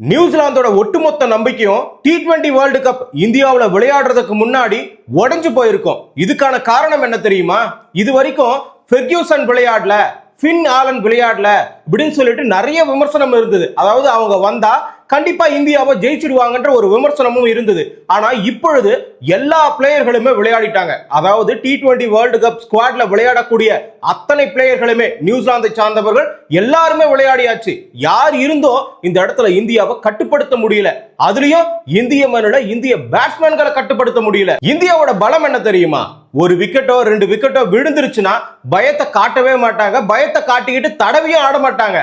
நியூசிலாந்தோட ஒட்டுமொத்த நம்பிக்கையும் T20 world cup இந்தியாவில் விளையாடுறதுக்கு முன்னாடி உடைஞ்சு போயிருக்கும். இதுக்கான காரணம் என்ன தெரியுமா? இது வரைக்கும் ஃபெர்கியூசன் விளையாடல, ஃபின் ஆலன் விளையாடல அப்படின்னு சொல்லிட்டு நிறைய விமர்சனம் இருந்தது. அதாவது அவங்க வந்தா கண்டிப்பா இந்தியாவை ஜெயிச்சிடுவாங்கன்ற ஒரு விமர்சனமும் இருந்தது. ஆனா இப்பொழுது எல்லா பிளேயர்களுமே விளையாடிட்டாங்க. அதாவது T20 வேர்ல்டு கப் ஸ்குவாட்ல விளையாடக்கூடிய அத்தனை பிளேயர்களுமே நியூசிலாந்தை சார்ந்தவர்கள் எல்லாருமே விளையாடியாச்சு. யார் இருந்தோ இந்த இடத்துல இந்தியாவை கட்டுப்படுத்த முடியல. அதுலயும் இந்திய மண்ணில இந்திய பேட்ஸ்மேன்களை கட்டுப்படுத்த முடியல. இந்தியாவோட பலம் என்ன தெரியுமா? ஒரு விக்கெட்டோ 2 விக்கெட்டோ விழுந்துருச்சுன்னா பயத்தை காட்டவே மாட்டாங்க. பயத்தை காட்டிக்கிட்டு தடவையும் ஆட மாட்டாங்க.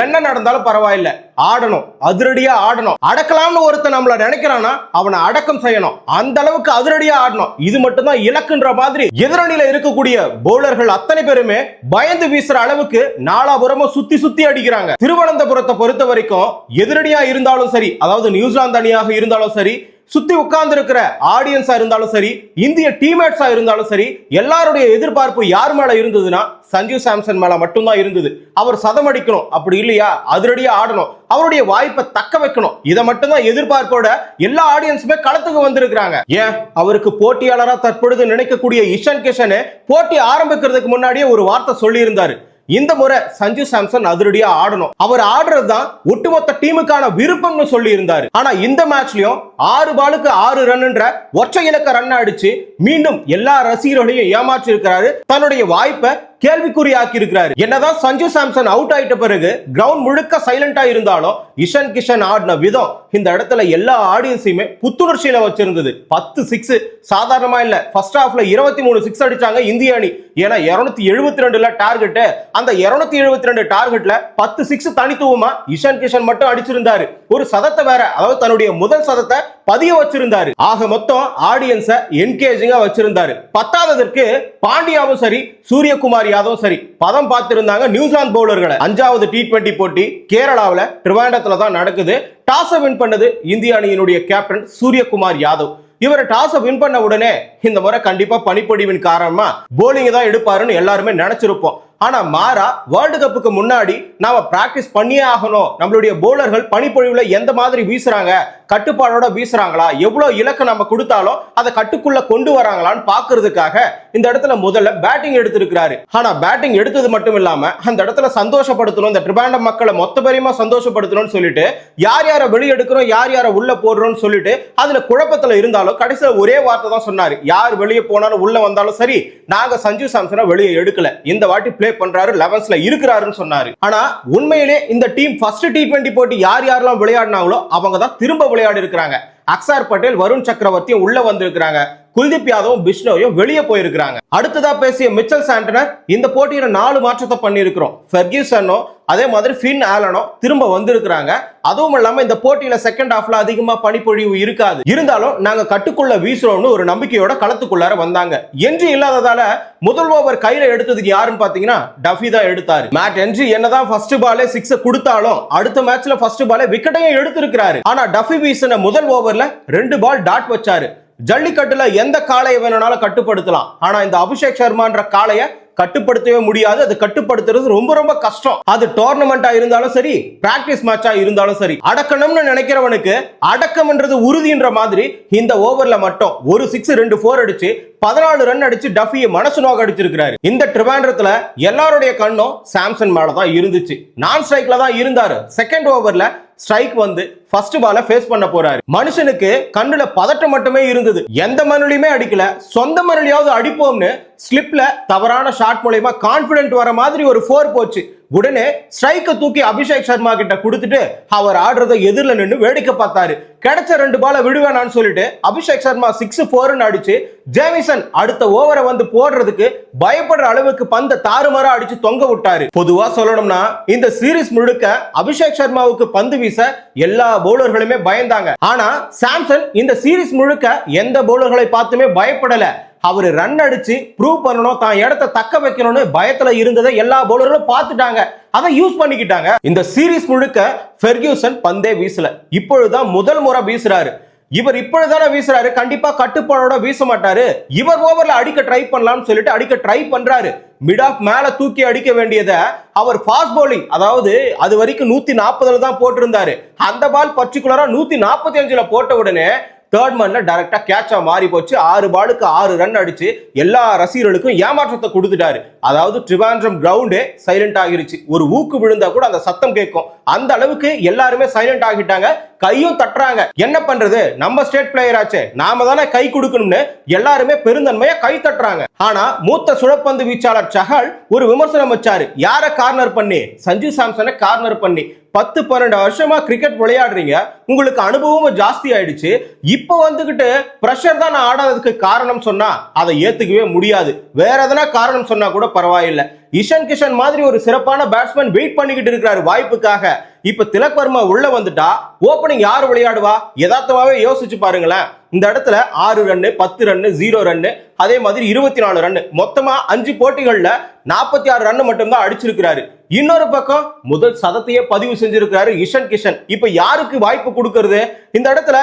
என்ன நடந்தாலும் பரவாயில்ல, ஆடணும், அதிரடியா ஆடணும். அடக்கலாம்னு ஒருத்தன் நம்மள நினைக்கிறானா அவனை அடக்கம் செய்யணும். அந்த அளவுக்கு அதிரடியா ஆடணும். இது மட்டும்தான் இலக்குன்ற மாதிரி எதிரணியில இருக்கக்கூடிய பவுலர்கள் அத்தனை பேருமே பயந்து வீசுற அளவுக்கு நாலாபுரமும் சுத்தி சுத்தி அடிக்கிறாங்க. திருவனந்தபுரத்தை பொறுத்த வரைக்கும் எதிரடியா இருந்தாலும் சரி, அதாவது நியூசிலாந்து அணியாக இருந்தாலும் சரி, சுத்தி உட்கார்ந்து இருக்கிற ஆடியன்ஸா இருந்தாலும் சரி, இந்திய டீம்மேட்ஸா இருந்தாலும் சரி, எல்லாருடைய எதிர்பார்ப்பு யார் மேல இருந்ததுன்னா சஞ்சு சாம்சன் மேல மட்டும்தான் இருந்தது. அவர் சதம் அடிக்கணும், அப்படி இல்லையா அதிரடியா ஆடணும், அவருடைய வாய்ப்பை தக்க வைக்கணும். இதை மட்டும்தான் எதிர்பார்ப்போட எல்லா ஆடியன்ஸுமே களத்துக்கு வந்திருக்கிறாங்க. ஏன் அவருக்கு போட்டியாளரா தற்பொழுது நினைக்கக்கூடிய இஷான் கிஷன் போட்டி ஆரம்பிக்கிறதுக்கு முன்னாடியே ஒரு வார்த்தை சொல்லி இருந்தாரு. இந்த முறை சஞ்சு சாம்சன் அதிரடியா ஆடணும், அவர் ஆடுறதுதான் ஒட்டுமொத்த டீமுக்கான விருப்பம்னு சொல்லி இருந்தாரு. ஆனா இந்த மேட்ச்லயும் 6 பாலுக்கு 6 ரன்ன்ற ஒற்றை இலக்க ரன் அடிச்சு மீண்டும் எல்லா ரசிகர்களையும் ஏமாற்றி இருக்கிறாரு. தன்னுடைய வாய்ப்பை கேள்விக்குறியாக்கி இருக்கிறாரு. என்னதான் சஞ்சு சாம்சன் அவுட் ஆயிட்ட பிறகு கிரவுண்ட் முழுக்க சைலண்டா இருந்தாலும் இஷான் கிஷன் ஆடின விதம் இந்த இடத்துல எல்லா ஆடியன்ஸையுமே புத்துணர்ச்சியில வச்சிருந்தது. 10 சிக்ஸ் சாதாரணமா இல்ல. ஃபர்ஸ்ட் ஹாஃப்ல 23 சிக்ஸ் அடிச்சாங்க இந்திய அணி. ஏன்னா 272ல டார்கெட். அந்த 272 டார்கெட்ல 10 சிக்ஸ் தனித்துவமா இஷான் கிஷன் மட்டும் அடிச்சிருந்தாரு. ஒரு சதத்தை வேற, அதாவது தன்னுடைய முதல் சதத்தை பதிய வச்சிருந்தாரு. ஆக மொத்தம் ஆடியன்ஸை என்கேஜிங்கா வச்சிருந்தாரு. பத்தாவதற்கு பாண்டியாவும் சரி, சூரியகுமார் யாதவும் சரி பதம் பார்த்திருந்தாங்க நியூசிலாந்து பவுலர்களை. 5வது T20 போட்டி கேரளாவில் திருவனந்தபுரத்துல தான் நடக்குது. டாஸை வின் பண்ணது இந்திய அணியினுடைய கேப்டன் சூரியகுமார் யாதவ். இவர் டாஸை வின் பண்ண உடனே இந்த முறை கண்டிப்பா பனிப்பொழிவின் காரணமா போலிங் தான் எடுப்பாருன்னு எல்லாருமே நினைச்சிருப்போம். ஆனா மாறா வேர்ல்டு கப்புக்கு முன்னாடி நாம பிராக்டிஸ் பண்ணியே ஆகணும். நம்மளுடைய பவுலர்கள் பனிப்பொழிவுல எந்த மாதிரி வீசுறாங்க, கட்டுப்பாடோட வீசுறாங்களா, எவ்வளவு இலக்கு நம்ம கொடுத்தாலும் அதை கட்டுக்குள்ள கொண்டு வராங்களான்னு பாக்குறதுக்காக இந்த இடத்துல முதல்ல பேட்டிங் எடுத்திருக்கிறாரு. ஆனா பேட்டிங் எடுத்தது மட்டும் இல்லாம அந்த இடத்துல சந்தோஷப்படுத்தணும், இந்த ட்ரிவாண்டம் மக்களை மொத்த பேரையுமா சந்தோஷப்படுத்தணும்னு சொல்லிட்டு யார் யாரை வெளியெடுக்கிறோம், யார் யாரை உள்ள போடுறோம்னு சொல்லிட்டு அதுல குழப்பத்துல இருந்தாலும் கடைசியில ஒரே வார்த்தை தான் சொன்னாரு. யார் வெளியே போனாலும் உள்ள வந்தாலும் சரி, நாங்க சஞ்சு சாம்சனை வெளியே எடுக்கல, இந்த வாட்டி பிளே பண்றாரு, 11ல இருக்கிறாருன்னு சொன்னாரு. ஆனா உண்மையிலே இந்த டீம் ஃபர்ஸ்ட் T20 போட்டி யார் யாரெல்லாம் விளையாடினாங்களோ அவங்க தான் திரும்ப விளையாடி இருக்காங்க. அக்ஷர் பட்டேல், வருண் சக்கரவர்த்தியும் உள்ள வந்திருக்கிறாங்க. குல்தீப் யாதவும் பிஷ்னோயும் வெளியே போயிருக்கிறாங்க. அடுத்ததா பேசிய மிச்சல் சாண்டனர், இந்த போட்டியில 4 மாற்றத்தை பண்ணி இருக்கிறோம். ஃபெர்கியூசனோ அதே மாதிரி ஃபின் ஆலனோ திரும்ப வந்திருக்கிறாங்க. அதுவும் இல்லாம இந்த போட்டியில செகண்ட் ஹாஃப்ல அதிகமா பனிப்பொழிவு இருக்காது, இருந்தாலும் நாங்க கட்டுக்குள்ள வீசுறோம்னு ஒரு நம்பிக்கையோட களத்துக்குள்ளார வந்தாங்க. என்று இல்லாததால முதல் ஓவர் கையில எடுத்ததுக்கு யாருன்னு பாத்தீங்கன்னா டஃபி தான் எடுத்தாரு. மேட் ஹென்றி என்னதான் ஃபர்ஸ்ட் பாலே 6 கொடுத்தாலும் அடுத்த மேட்ச்ல ஃபர்ஸ்ட் பாலே விக்கெட்டையும் எடுத்திருக்கிறாரு. ஆனா டஃபி வீசின முதல் ஓவர்ல 2 பால் டாட் வச்சாரு. ஜல்லிக்கட்டுல எந்த காளையை வேணும்னாலும் கட்டுப்படுத்தலாம், ஆனா இந்த அபிஷேக் சர்மான்ற காளைய கட்டுப்படுத்தவே முடியாது. அது கட்டுப்படுத்துறது ரொம்ப ரொம்ப கஷ்டம். அது டோர்னமெண்டா இருந்தாலும் சரி, பிராக்டிஸ் மேட்சா இருந்தாலும் சரி, அடக்கணும்னு நினைக்கிறவனுக்கு அடக்கம்ன்றது உறுதின்ற மாதிரி இந்த ஓவர்ல மட்டும் ஒரு 6 2 4 அடிச்சு 14 ரன் அடிச்சு டஃபியை மனசு நோக்க அடிச்சிருக்காரு. இந்த ட்ரிவாண்டத்துல எல்லாருடைய கண்ணும் சாம்சன் மேலதான் இருந்துச்சு. நான் ஸ்ட்ரைக்ல தான் இருந்தாரு. செகண்ட் ஓவர்ல ஸ்ட்ரைக் வந்து ஃபர்ஸ்ட் பால ஃபேஸ் பண்ண போறாரு. மனுஷனுக்கு கண்ணுல பதட்டம் மட்டுமே இருந்தது. எந்த மண்ணிலுமே அடிக்கல, சொந்த மண்ணிலையாவது அடிப்போம்னு ஸ்லிப்ல தவறான ஷாட் மூலமா கான்பிடென்ட் வர மாதிரி ஒரு 4 போச்சு. உடனே ஸ்ட்ரைக்கை தூக்கி அபிஷேக் சர்மா கிட்ட கொடுத்துட்டு அவர் ஆடுறதை எதிரில நின்று வேடிக்கை பார்த்தாரு. கிடைச்ச 2 பால விடுவேனான்னு சொல்லிட்டு அபிஷேக் சர்மா 6 4 அடிச்சு ஜேமிசன் அடுத்த ஓவரை வந்து போடுறதுக்கு பயப்படுற அளவுக்கு பந்த தாறுமாறா அடிச்சு தொங்க விட்டாரு. பொதுவா சொல்லணும்னா இந்த சீரீஸ் முழுக்க அபிஷேக் சர்மாவுக்கு பந்து வீச எல்லா பவுலர்களுமே பயந்தாங்க. ஆனா சாம்சன் இந்த சீரீஸ் முழுக்க எந்த பவுலர்களை பார்த்துமே பயப்படல. அவரு ரன் அடிச்சு ப்ரூவ் பண்ணணும், தான் இடத்தை தக்க வைக்கணும்னு பயத்துல இருந்ததை எல்லா பவுலர்களும் பார்த்துட்டாங்க. அதை யூஸ் பண்ணிக்கிட்டாங்க. இந்த சீரீஸ் முழுக்க ஃபெர்கியூசன் பந்தே வீசல. இப்பொழுதுதான் முதல் முறை வீசுறாரு. இவர் இப்பொழுதான வீசுறாரு, கண்டிப்பா கட்டுப்பாடோட வீச மாட்டாரு, இவர் ஓவர்ல அடிக்க ட்ரை பண்ணலாம்னு சொல்லிட்டு அடிக்க ட்ரை பண்றாரு. மிட் ஆஃப் மேல தூக்கி அடிக்க வேண்டியத அவர் ஃபாஸ்ட் பவுலிங், அதாவது அது வரைக்கும் 140 தான் போட்டிருந்தாரு, அந்த பால் பர்டிகுலரா 145 போட்ட உடனே தேர்ட் மேன்ல டைரக்டா கேட்சா மாறி போச்சு. 6 பாலுக்கு 6 ரன் அடிச்சு எல்லா ரசிகர்களுக்கும் ஏமாற்றத்தை கொடுத்துட்டாரு. அதாவது ட்ரிவாண்ட்ரம் கிரவுண்டே சைலண்ட் ஆகிருச்சு. ஒரு ஊக்கு விழுந்தா கூட அந்த சத்தம் கேட்கும், அந்த அளவுக்கு எல்லாருமே சைலண்ட் ஆகிட்டாங்க, கையும் தட்டுறாங்க. என்ன பண்றது, நம்ம ஸ்டேட் பிளேயர் ஆச்சே, நாம தானே கை கொடுக்கணும்னு எல்லாருமே பெருந்தன்மையா கை தட்டுறாங்க. ஆனா மூத்த சுழற்பந்து வீச்சாளர் சஹல் ஒரு விமர்சனம் வச்சாரு. யார கார்னர் பண்ணி? சஞ்சு சாம்சனை கார்னர் பண்ணி. 10-12 வருஷமா கிரிக்கெட் விளையாடுறீங்க, உங்களுக்கு அனுபவமும் ஜாஸ்தி ஆயிடுச்சு, இப்ப வந்துகிட்டு பிரஷர் தான் நான் ஆடாததுக்கு காரணம் சொன்னா அதை ஏத்துக்கவே முடியாது. வேற எதனா காரணம் சொன்னா கூட பரவாயில்லை. இஷான் கிஷன் மாதிரி ஒரு சிறப்பான பேட்ஸ்மேன் வெயிட் பண்ணிக்கிட்டு இருக்காரு வாய்ப்புக்காக. இப்ப திலக் வர்மா உள்ள வந்துட்டா ஓபனிங் யார் விளையாடுவா? யதார்த்தமாவே யோசிச்சு பாருங்களேன். இந்த இடத்துல 6 ரன்னு, 10 ரன்னு, 0 ரன்னு, அதே மாதிரி 24 ரன்னு, மொத்தமா 5 போட்டிகள்ல 46 ரன் மட்டும் தான் அடிச்சிருக்கிறாரு. இன்னொரு பக்கம் முதல் சதத்தையே பதிவு செஞ்சிருக்காரு இஷான் கிஷன். இப்ப யாருக்கு வாய்ப்பு கொடுக்கிறது? இந்த இடத்துல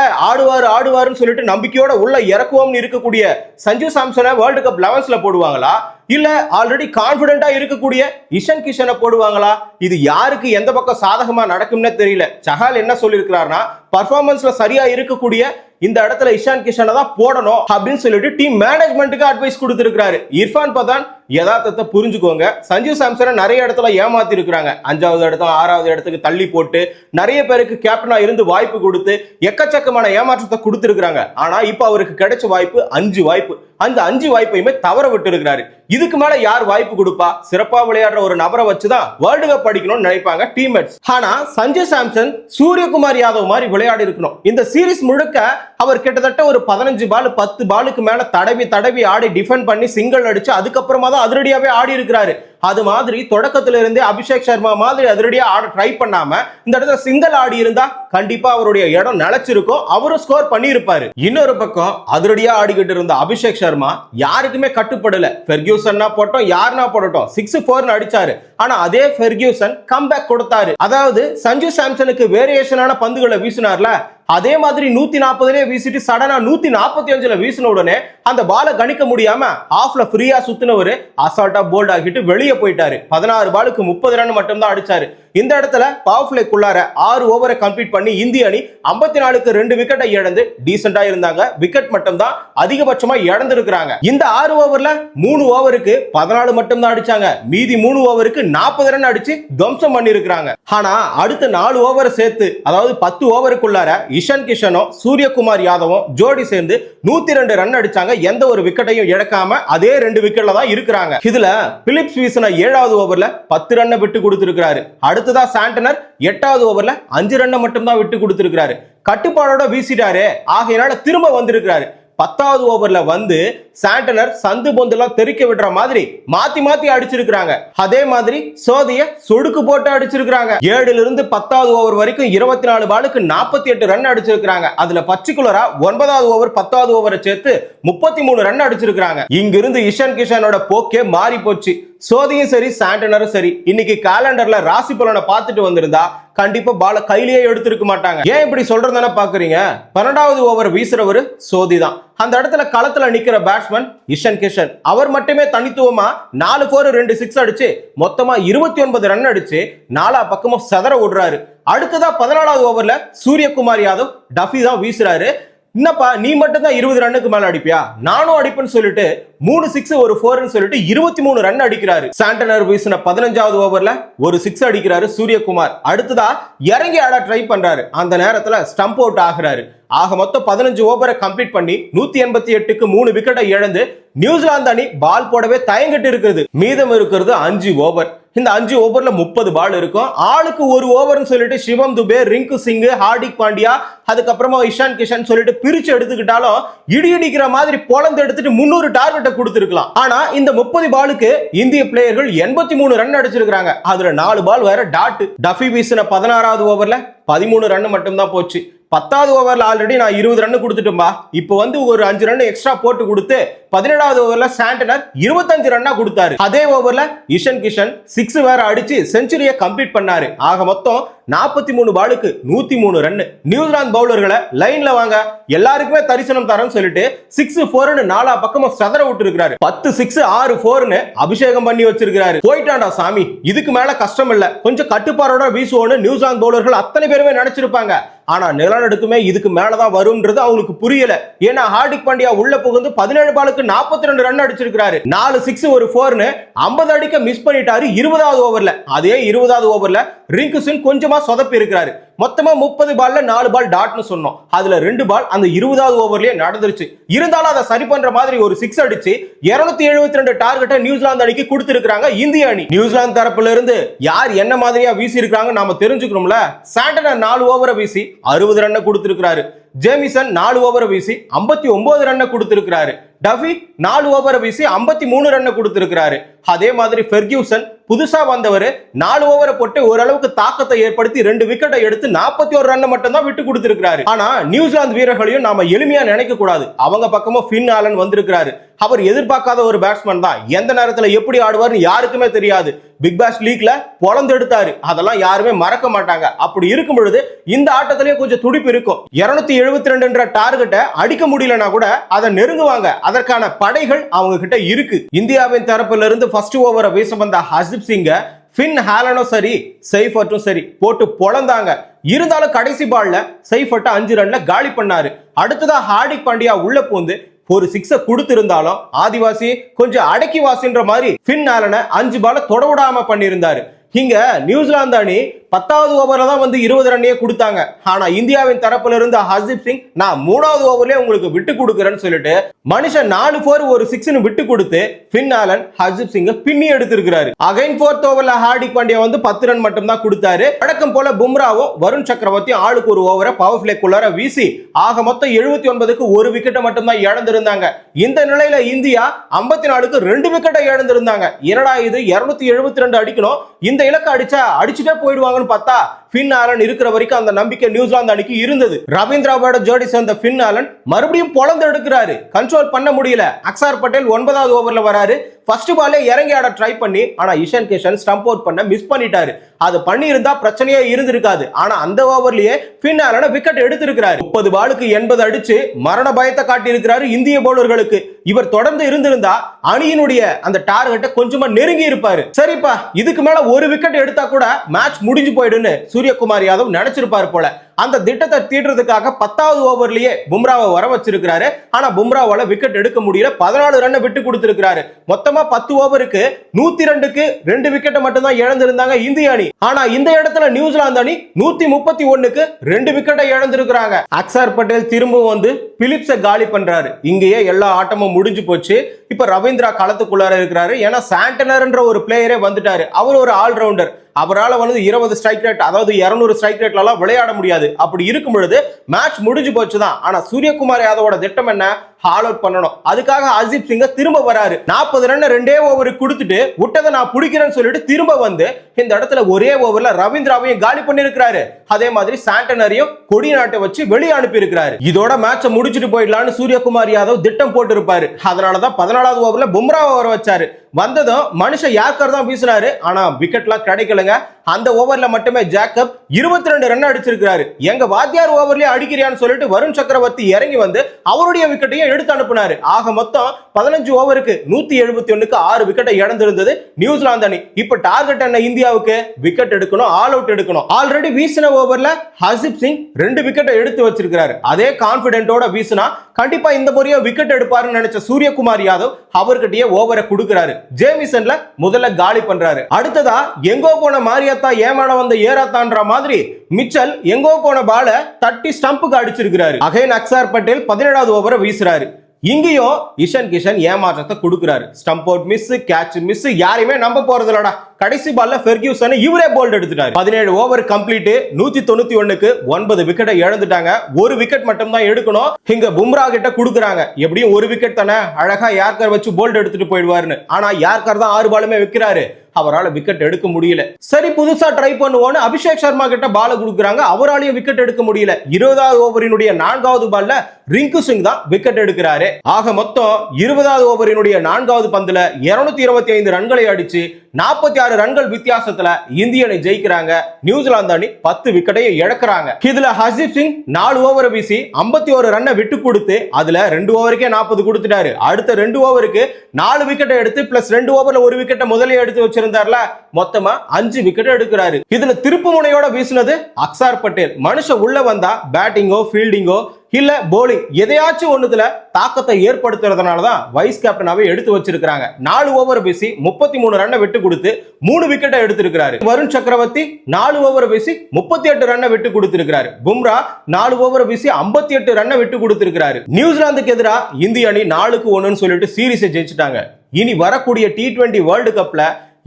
ஆடுவாருன்னு சொல்லிட்டு நம்பிக்கையோட உள்ள இறக்குவோம்னு இருக்கக்கூடிய சஞ்சு சாம்சனை வேர்ல்டு கப் 11ல போடுவாங்களா, இல்ல ஆல்ரெடி கான்பிடென்டா இருக்கக்கூடிய இஷான் கிஷனை போடுவாங்களா? இது யாருக்கு எந்த பக்கம் சாதகமா நடக்கும்னே தெரியல. சஹால் என்ன சொல்லியிருக்கிறார்னா, பர்ஃபார்மன்ஸ்ல சரியா இருக்கக்கூடிய இந்த இடத்துல இஷான் கிஷனை தான் போடணும் அப்படின்னு சொல்லிட்டு டீம் மேனேஜ்மெண்ட்டுக்கு அட்வைஸ் கொடுத்திருக்காரு. இர்ஃபான் பதான் யதார்த்தத்தை புரிஞ்சுக்கோங்க. சஞ்சு சாம்சனை நிறைய இடத்துல ஏமாத்தி இருக்கிறாங்க. 5வது இடத்துல 6வது இடத்துக்கு தள்ளி போட்டு நிறைய பேருக்கு கேப்டனா இருந்து வாய்ப்பு கொடுத்து எக்கச்சக்கமான ஏமாற்றத்தை கொடுத்திருக்காங்க. ஆனா இப்ப அவருக்கு கிடைச்ச வாய்ப்பு 5 வாய்ப்பு, அந்த 5 வாய்ப்பையுமே தவற விட்டு இருக்கிறாரு. இதுக்கு மேல யார் வாய்ப்பு கொடுப்பா? சிறப்பா விளையாடுற ஒரு நபரை வச்சுதான் வேர்ல்டு கப் அடிக்கணும்னு நினைப்பாங்க டீம்மேட்ஸ். ஆனா சஞ்சு சாம்சன் சூரியகுமார் யாதவ் மாதிரி விளையாடி இருக்கணும். இந்த சீரிஸ் முழுக்க அவர் கிட்டத்தட்ட ஒரு 15 பால் 10 பாலுக்கு மேல தடவி ஆடி டிஃபெண்ட் பண்ணி சிங்கிள் அடிச்சு அதுக்கப்புறமா தான் அதிரடியாவே ஆடி இருக்கிறாரு. அது மாதிரி தொடக்கத்துல இருந்தே அபிஷேக் சர்மா மாதிரி அதிரடியா ஆட ட்ரை பண்ணாம இந்த இடத்துல சிங்கிள் ஆடி இருந்தா கண்டிப்பா அவருடைய இடம் நிலைச்சிருக்கும், அவரும் ஸ்கோர் பண்ணி இருப்பாரு. இன்னொரு பக்கம் அதிரடியா ஆடிக்கிட்டு இருந்த அபிஷேக் சர்மா யாருக்குமே கட்டுப்படல. ஃபெர்கியூசன்னா போட்டோம், யாருன்னா போடட்டும், 6-4 அடிச்சாரு. ஆனா அதே ஃபெர்கியூசன் கம்பேக் கொடுத்தாரு. அதாவது சஞ்சு சாம்சனுக்கு வேரியேஷனான பந்துகளை வீசினார்ல, அதே மாதிரி 140 வீசிட்டு சடனா 145 வீசின உடனே அந்த பாலை கணிக்க முடியாம ஆஃப்ல ஃப்ரீயா சுத்தினவரு அசால்ட்டா போல்ட் ஆகிட்டு வெளியே போயிட்டாரு. 16 பாலுக்கு 30 ரன் மட்டும் தான் அடிச்சாரு. இந்த இடத்துல பவர் பிளேக்குள்ளார 6 ஓவரை கம்ப்ளீட் பண்ணி இந்திய அணி 54க்கு 2 விக்கெட்டை இழந்து டீசென்டா இருந்தாங்க. விக்கெட் மட்டும் தான் அதிகபட்சமா இழந்திருக்கிறாங்க. இந்த 6 ஓவர்ல 3 ஓவருக்கு 14 மட்டும் தான் அடிச்சாங்க. மீதி 3 ஓவருக்கு 40 ரன் அடிச்சு துவம்சம் பண்ணி இருக்கிறாங்க. ஆனா அடுத்த 4 ஓவரை சேர்த்து, அதாவது 10 ஓவருக்குள்ளார இஷான் கிஷனும் சூரியகுமார் யாதவும் ஜோடி சேர்ந்து 102 ரன் அடிச்சாங்க. எந்த ஒரு விக்கெட்டையும் இழக்காம அதே 2 விக்கெட்ல தான் இருக்கிறாங்க. இதுல பிலிப்ஸ் வீசின 7வது ஓவர்ல 10 ரன்னை விட்டு கொடுத்திருக்கிறாரு. அடுத்ததா சாண்டனர் 8வது ஓவர்ல 5 ரன்னை மட்டும் தான் விட்டு கொடுத்திருக்கிறாரு. கட்டுப்பாடோட வீசிட்டாரு, ஆகையினால திரும்ப வந்திருக்கிறாரு. 10வது ஓவர்ல வந்து சாண்டனர் சந்து பொந்தெல்லாம் தெறிக்க விடுற மாதிரி மாத்தி அடிச்சிருக்காங்க. அதே மாதிரி சோதிய சொடுக்கு போட்டு அடிச்சிருக்காங்க. 7ல இருந்து 10வது ஓவர் வரைக்கும் 24 பாலுக்கு 48 ரன் அடிச்சிருக்காங்க. அதுல பர்టిక్యులரா 9வது ஓவர் 10வது ஓவரை சேர்த்து 33 ரன் அடிச்சிருக்காங்க. இங்கிருந்து இஷான் கிஷனோட போக்கே மாறி போச்சு. சோதியும் சரி சாண்டனரும் சரி இன்னைக்கு காலண்டர்ல ராசி பலனை பார்த்துட்டு வந்திருந்தா கண்டிப்பா பால கையிலேயே எடுத்திருக்க மாட்டாங்க. ஏன் இப்படி சொல்றதானே பாக்குறீங்க? 12வது ஓவர் வீசுறவரு சோதி தான். அந்த இடத்துல களத்துல நிக்கிற பேட்ஸ்மேன் இஷான் கிஷன். அவர் மட்டுமே தனித்துவமா 4-4 2 6 அடிச்சு மொத்தமா 29 ரன் அடிச்சு 4 பக்கமும் செதற விடுறாரு. அடுத்ததா 14வது ஓவர்ல சூரியகுமார் யாதவ் டஃபி தான் வீசுறாரு. என்னப்பா நீ மட்டும் தான் 20 ரன்னுக்கு மேல அடிப்பியா, நானும் அடிப்பேன்னு சொல்லிட்டு 3 6 1 4 சொல்லிட்டு 23 ரன் அடிக்கிறாரு. சாண்டனர் வீசின 15வது ஓவர்ல ஒரு 6 அடிக்கிறாரு சூரியகுமார். அடுத்ததா இறங்கி ஆட ட்ரை பண்றாரு. அந்த நேரத்துல ஸ்டம்ப் அவுட் ஆகுறாரு. ஆக மொத்தம் 15 ஓவரை கம்ப்ளீட் பண்ணி 188க்கு 3 விக்கெட்டை இழந்து நியூசிலாந்து அணி பால் போடவே தயங்கிட்டு இருக்குது. மீதம் இருக்கிறது 5 ஓவர். இந்த 5 ஓவர்ல 30 பால் இருக்கும். ஆளுக்கு ஒரு ஓவர்னு சொல்லிட்டு சிவம் துபே, ரிங்கு சிங், ஹார்திக் பாண்டியா, அதுக்கப்புறமா இஷான் கிஷன் சொல்லிட்டு பிரிச்சு எடுத்துக்கிட்டாலும் இடி இடிக்கிற மாதிரி பொலந்து எடுத்துட்டு 300 டார்கெட்டை கொடுத்திருக்கலாம். ஆனா இந்த 30 பாலுக்கு இந்திய பிளேயர்கள் 83 ரன் அடிச்சிருக்காங்க. அதுல 4 பால் வேற டாட். டஃபி வீசின 16வது ஓவர்ல 13 ரன் மட்டும் தான் போச்சு. 10வது ஓவர்ல ஆல்ரெடி நான் 20 ரன் கொடுத்துட்டேன்பா. இப்போ வந்து ஒரு 5 ரன் எக்ஸ்ட்ரா போட்டு கொடுத்து 17வது ஓவர்ல சாண்டனர் 25 ரன்னா கொடுத்தாரு. அதே ஓவர்ல இஷன் கிஷன் 6 வேற அடிச்சு செஞ்சுரியை கம்ப்ளீட் பண்ணாரு. ஆக மொத்தம் 43 பாலுக்கு 103 ரன். நியூசிலாந்து பவுலர்களை லைன்ல வாங்க, எல்லாருக்குமே தரிசனம் தரேன்னு சொல்லிட்டு 6-4ன்னு நாலா பக்கமும் சதற விட்டு இருக்காரு. 10 6 6 4ன்னு அபிஷேகம் பண்ணி வச்சிருக்காரு. போயிட்டாண்டா சாமி, இதுக்கு மேல கஷ்டம் இல்ல, கொஞ்சம் கட்டுப்பாடோட வீசுவோன்னு நியூசிலாந்து பவுலர்கள் அத்தனை பேருமே நினைச்சிருப்பாங்க. ஆனா நிலநடுக்கமே இதுக்கு மேலதான் வரும்ன்றது அவங்களுக்கு புரியல. ஏன்னா ஹார்திக் பாண்டியா உள்ள புகுந்து 17 பாலுக்கு 42 ரன் அடிச்சிருக்காரு. 4 6 1 4ன்னு 50 அடிக்க மிஸ் பண்ணிட்டாரு 20வது ஓவர்ல. அதே 20வது ஓவர்ல ரிங்கு சிங் கொஞ்சமா சொதப்பி இருக்கிறாரு. மொத்தமா 30 பால்ல 4 பால் டாட்னு சொன்னோம். அதுல 2 பால் அந்த 20வது ஓவர்லயே நடந்துருச்சு. இருந்தாலும் அதை சரி பண்ற மாதிரி ஒரு 6 அடிச்சு 272 டார்கெட்டை நியூசிலாந்து அணிக்கு கொடுத்திருக்காங்க இந்திய அணி. நியூசிலாந்து தரப்புல இருந்து யார் என்ன மாதிரியா வீசி இருக்காங்க நாம தெரிஞ்சுக்கணும்ல. சாண்டனர் 4 ஓவரை வீசி 60 ரன் கொடுத்திருக்காரு. ஜேமிசன் 4 ஓவரை வீசி 59 ரன் கொடுத்திருக்காரு. டஃபி 4 ஓவரை வீசி 53 ரன் கொடுத்திருக்காரு. அதே மாதிரி ஃபெர்கியூசன் புதுசா வந்தவர் 4 ஓவரை போட்டு ஓரளவுக்கு தாக்கத்தை ஏற்படுத்தி 2 விக்கெட்டை எடுத்து 41 ரன் மட்டும் தான் விட்டு கொடுத்திருக்காரு. ஆனா நியூசிலாந்து வீரர்களையும் நாம எளிமையா நினைக்க கூடாது. அவங்க பக்கமும் ஃபின் ஆலன் வந்திருக்காரு. அவர் எதிர்பார்க்காத ஒரு பேட்ஸ்மேன் தான். எந்த நேரத்துல எப்படி ஆடுவார்னு யாருக்குமே தெரியாது. பிக் பாஸ் லீக்ல பொளந்து எடுத்தாரு. அதெல்லாம் யாருமே மறக்க மாட்டாங்க. அப்படி இருக்கும் பொழுது இந்த ஆட்டத்திலேயே கொஞ்சம் துடிப்பு இருக்கும். 272 டார்கெட்டை அடிக்க முடியலனா கூட அதை நெருங்குவாங்க. அதற்கான படைகள் அவங்க கிட்ட இருக்கு. இந்தியாவின் தரப்புல இருந்து ஃபர்ஸ்ட் ஓவரை வீச வந்த ஹர்தீப் சிங்க ஃபின் ஹாலனும் சரி சைஃபர்ட்டும் சரி போட்டு பொளந்தாங்க. இருந்தாலும் கடைசி பால்ல சைஃபர்ட் 5 ரன்ல காலி பண்ணாரு. அடுத்ததா ஹார்திக் பாண்டியா உள்ள பூந்து ஒரு 6 கொடுத்திருந்தாலும் ஆதிவாசி கொஞ்சம் அடக்கி வாசின்ற மாதிரி ஃபின் ஆலனை 5 பால தொட விடாம பண்ணியிருந்தாரு. இங்க நியூசிலாந்து அணி 10வது ஓவர்ல தான் வந்து 20 ரன்னையே கொடுத்தாங்க. ஆனா இந்தியாவின் தரப்புல இருந்து ஹர்தீப் சிங் நான் 3வது ஓவர்லயே உங்களுக்கு விட்டு கொடுக்குறேன்னு சொல்லிட்டு மனுஷன் 4 4 ஒரு 6ன்னு விட்டு கொடுத்து ஃபின் ஆலன் ஹர்தீப் சிங்க பின்னி எடுத்திருக்காரு. அகைன் 4th ஓவர்ல ஹார்திக் பாண்டியா வந்து 10 ரன் மட்டும் தான் கொடுத்தாரு. வழக்கம் போல பும்ராவும் வருண் சக்கரவர்த்தி ஆளுக்கு ஒரு ஓவரை பவர் பிளேக்குள்ளார வீசி ஆக மொத்தம் 79க்கு ஒரு விக்கெட்டை மட்டும் தான் இழந்திருந்தாங்க. இந்த நிலையில இந்தியா 54க்கு 2 விக்கெட்டை இழந்திருந்தாங்க. என்னடா இது 272 அடிக்கணும், இந்த இலக்கு அடிச்சா அடிச்சுட்டே போயிடுவாங்கன்னு பார்த்தா ஃபின் ஆலன் இருக்கிற வரைக்கும் அந்த நம்பிக்கை நியூசிலாந்து அணிக்கு இருந்தது. ரவீந்திராவோட ஜோடி சேர்ந்த ஃபின் ஆலன் மறுபடியும் பொளந்து எடுக்கிறாரு. கண்ட்ரோல் பண்ண முடியல. அக்ஷர் பட்டேல் 9வது ஓவர்ல வராரு. ஃபர்ஸ்ட் பாலே இறங்கி ஆட ட்ரை பண்ணி ஆனா இஷன் கிஷன் ஸ்டம்ப் அவுட் பண்ண மிஸ் பண்ணிட்டாரு. அது பண்ணி இருந்தா பிரச்சனையே இருந்திருக்காது. ஆனா அந்த ஓவர்லயே ஃபின் ஆலன் விக்கெட் எடுத்திருக்காரு. 30 பாலுக்கு 80 அடிச்சு மரண பயத்தை காட்டி இருக்கிறாரு இந்திய பவுலர்களுக்கு. இவர் தொடர்ந்து இருந்திருந்தா அணியினுடைய அந்த டார்கெட்டை கொஞ்சமா நெருங்கி இருப்பாரு. சரிப்பா, இதுக்கு மேல ஒரு விக்கெட் எடுத்தா கூட மேட்ச் முடிஞ்சு போயிடுன்னு சூரியகுமார் யாதவ் நினைச்சிருப்பாரு போல. அந்த திட்டத்தை தீட்டுறதுக்காக 10வது ஓவர்லயே பும்ராவை வர வச்சிருக்காரு. ஆனா பும்ராவால விக்கெட் எடுக்க முடியல. 14 ரன் விட்டு கொடுத்திருக்காரு. மொத்தமா 10 ஓவருக்கு 102க்கு 2 விக்கெட்டை மட்டும் தான் இழந்திருந்தாங்க இந்திய அணி. ஆனா இந்த இடத்துல நியூசிலாந்து அணி 131க்கு 2 விக்கெட்டை இழந்திருக்காங்க. அக்ஷர் பட்டேல் திரும்ப வந்து பிலிப்ஸை காலி பண்றாரு. இங்கேயே எல்லா ஆட்டமும் முடிஞ்சு போச்சு. இப்ப ரவீந்திரா களத்துக்குள்ளார இருக்கிறாரு. ஏன்னா சாண்டனர்ன்ற ஒரு பிளேயரே வந்துட்டாரு. அவர் ஒரு ஆல்ரவுண்டர். அவரால் வந்து 20 ஸ்ட்ரைக் ரேட், அதாவது 200 ஸ்ட்ரைக் ரேட்ல எல்லாம் விளையாட முடியாது. அப்படி இருக்கும் பொழுது மேட்ச் முடிஞ்சு போச்சுதான். ஆனா சூரியகுமார் யாதவோட திட்டம் என்ன? ஹால் அவுட் பண்ணணும். அதுக்காக ஹர்தீப் சிங்க திரும்ப வராரு. 40 ரன் 2 ஓவருக்கு கொடுத்துட்டு விட்டதை நான் பிடிக்கிறேன்னு சொல்லிட்டு திரும்ப வந்து இந்த இடத்துல ஒரே ஓவர்ல ரவீந்திராவையும் காலி பண்ணிருக்காரு. அதே மாதிரி சாண்டனரையும் கொடி நாட்டை வச்சு வெளியே அனுப்பி இருக்கிறாரு. இதோட மேட்சை முடிச்சுட்டு போயிடலான்னு சூரியகுமார் யாதவ் திட்டம் போட்டு இருப்பாரு. அதனாலதான் 14வது ஓவர்ல பும்ராவை வர வச்சாரு. வந்ததும் மனுஷன் யாக்கர் தான் வீசினாரு. ஆனா விக்கெட்லாம் கிடைக்கலங்க. அந்த ஓவர்ல மட்டுமே ஜேக்கப் 22 ரன் அடிச்சிருக்காரு. எங்க வாத்தியார் ஓவர்லயே அடிக்கிறியான்னு சொல்லிட்டு வருண் சக்கரவர்த்தி இறங்கி வந்து அவருடைய விக்கெட்டையும் எடுத்து அனுப்பினாரு. ஆக மொத்தம் 15 ஓவருக்கு 171க்கு 6 விக்கெட்டை இழந்திருந்தது நியூசிலாந்து அணி. இப்ப டார்கெட் என்ன இந்தியாவுக்கு? விக்கெட் எடுக்கணும், ஆல் அவுட் எடுக்கணும். ஆல்ரெடி வீசின ஓவர்ல ஹர்தீப் சிங் 2 விக்கெட்டை எடுத்து வச்சிருக்காரு. அதே கான்பிடென்ட்டோட வீசினா கண்டிப்பா இந்த முறையை விக்கெட் எடுப்பாருன்னு நினைச்ச சூரியகுமார் யாதவ் அவர்கிட்டயே ஓவரை கொடுக்கிறாரு. ஜேமிசன்ல முதல்ல காலி பண்றாரு. அடுத்ததா எங்கோ போன மாரியாத்தா ஏமாட வந்த ஏராத்தான்ற மாதிரி மிச்சல் எங்கோ போன பால தட்டி ஸ்டம்புக்கு அடிச்சிருக்கிறாரு. அகைன் அக்ஷர் பட்டேல் 17வது ஓவரை வீசுறாரு. இங்கேயும் இஷன் கிஷன் ஏமாற்றத்தை கொடுக்கிறாரு. Stump out miss, catch miss, யாரையுமே நம்ப போறது இல்லடா. கடைசி பால்ல ஃபெர்கியூசன் இவரே போல்ட் எடுத்துட்டாரு. 17 ஓவர் கம்ப்ளீட். 191க்கு 9 விக்கெட்டை இழந்துட்டாங்க. ஒரு விக்கெட் மட்டும் தான் எடுக்கணும். இங்க பும்ரா கிட்ட கொடுக்குறாங்க. எப்படியும் ஒரு விக்கெட் தானே, அழகா யார்கர் வச்சு போல்ட் எடுத்துட்டு போயிடுவாருன்னு. ஆனா யார்கர் தான் 6 பாலுமே வைக்கிறாரு. அவரால் விக்கெட் எடுக்க முடியல. சரி, புதுசா ட்ரை பண்ணுவோன்னு அபிஷேக் சர்மா கிட்ட பால கொடுக்குறாங்க. அவராலையும் விக்கெட் எடுக்க முடியல. 20வது ஓவரினுடைய 4வது பால்ல ரிங்கு சிங் தான் விக்கெட் எடுக்கிறாரு. ஆக மொத்தம் 20வது ஓவரினுடைய 4வது பந்துல 225 ரன்களை அடிச்சு 46 ரன்கள் வித்தியாசத்துல இந்திய அணி ஜெயிக்கிறாங்க. நியூசிலாந்து அணி 10 விக்கெட்டை இழக்கிறாங்க. இதுல ஹர்ஷிப் சிங் 4 ஓவர் வீசி 51 ரன்னை விட்டு கொடுத்து அதுல 2 ஓவருக்கே 40 கொடுத்துட்டாரு. அடுத்த 2 ஓவருக்கு 4 விக்கெட்டை எடுத்து பிளஸ் 2 ஓவர்ல 1 விக்கெட்டை முதலே எடுத்து வச்சிருந்தார்ல, மொத்தமா 5 விக்கெட் எடுக்கிறாரு. இதுல திருப்பு முனையோட வீசினது அக்சார் பட்டேல். மனுஷன் உள்ள வந்தா பேட்டிங்கோ ஃபீல்டிங்கோ இல்ல போலிங் எதையாச்சும் ஒண்ணுல தாக்கத்தை ஏற்படுத்துறதுனாலதான் வைஸ் கேப்டனாவே எடுத்து வச்சிருக்காங்க. 4 ஓவர் வீசி 33 ரன்னை விட்டு கொடுத்து 3 விக்கெட்டை எடுத்திருக்கிறாரு. வருண் சக்கரவர்த்தி 4 ஓவர் வீசி 38 ரன்னை விட்டு கொடுத்திருக்கிறாரு. பும்ரா 4 ஓவர் வீசி 58 ரன்னை விட்டு கொடுத்திருக்கிறாரு. நியூசிலாந்துக்கு எதிராக இந்திய அணி 4-1 சொல்லிட்டு சீரிஸை ஜெயிச்சிட்டாங்க. இனி வரக்கூடிய T20 வேர்ல்டு கப்ல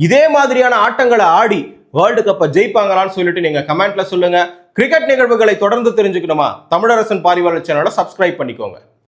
இதே மாதிரியான ஆட்டங்களை ஆடி வேர்ல்டு கப்பை ஜெயிப்பாங்களான்னு சொல்லிட்டு நீங்க கமெண்ட்ல சொல்லுங்க. கிரிக்கெட் நிகழ்வுகளை தொடர்ந்து தெரிஞ்சுக்கணுமா? தமிழரசன் பாரிவாளர் சேனலை சப்ஸ்கிரைப் பண்ணிக்கோங்க.